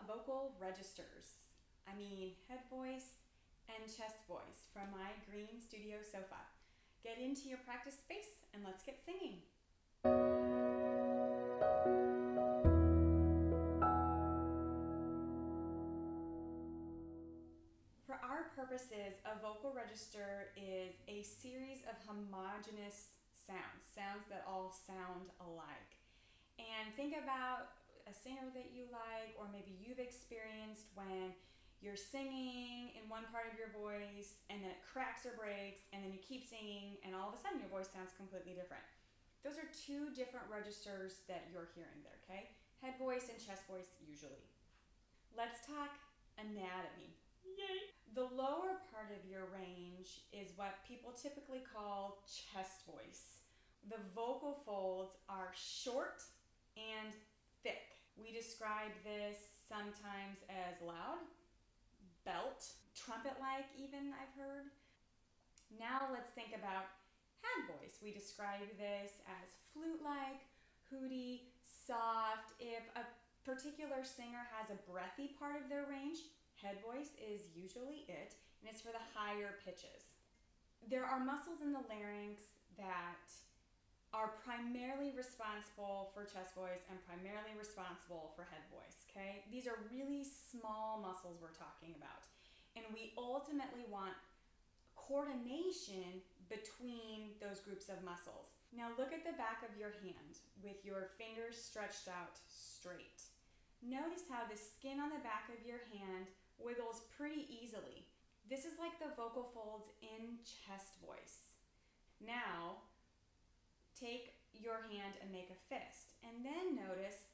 vocal registers. I mean head voice and chest voice from my green studio sofa. Get into your practice space and let's get singing. For our purposes, a vocal register is a series of homogeneous sounds that all sound alike. And think about a singer that you like, or maybe you've experienced when you're singing in one part of your voice and then it cracks or breaks and then you keep singing and all of a sudden your voice sounds completely different. Those are two different registers that you're hearing there, okay? Head voice and chest voice usually. Let's talk anatomy. Yay! The lower part of your range is what people typically call chest voice. The vocal folds are short and thick. We describe this sometimes as loud, belt, trumpet-like even, I've heard. Now let's think about head voice. We describe this as flute-like, hooty, soft. If a particular singer has a breathy part of their range, head voice is usually it, and it's for the higher pitches. There are muscles in the larynx that are primarily responsible for chest voice and primarily responsible for head voice, okay? These are really small muscles we're talking about. And we ultimately want coordination between those groups of muscles. Now look at the back of your hand with your fingers stretched out straight. Notice how the skin on the back of your hand wiggles pretty easily. This is like the vocal folds in chest voice. Now, take your hand and make a fist, and then notice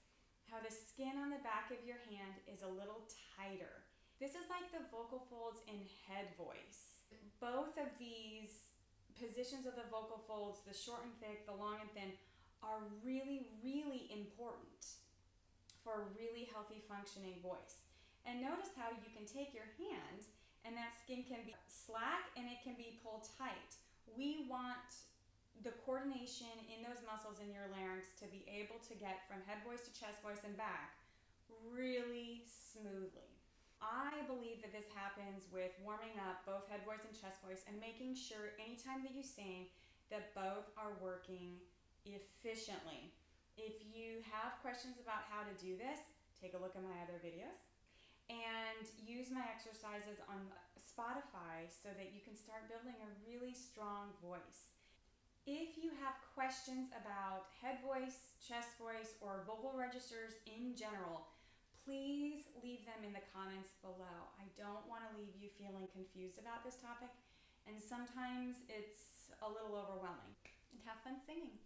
how the skin on the back of your hand is a little tighter. This is like the vocal folds in head voice. Both of these positions of the vocal folds, the short and thick, the long and thin, are really, really important for a really healthy functioning voice. And notice how you can take your hand and that skin can be slack and it can be pulled tight. We want the coordination in those muscles in your larynx to be able to get from head voice to chest voice and back really smoothly. I believe that this happens with warming up both head voice and chest voice and making sure anytime that you sing that both are working efficiently. If you have questions about how to do this, take a look at my other videos and use my exercises on Spotify so that you can start building a really strong voice. If you have questions about head voice, chest voice, or vocal registers in general, please leave them in the comments below. I don't want to leave you feeling confused about this topic, and sometimes it's a little overwhelming. And have fun singing.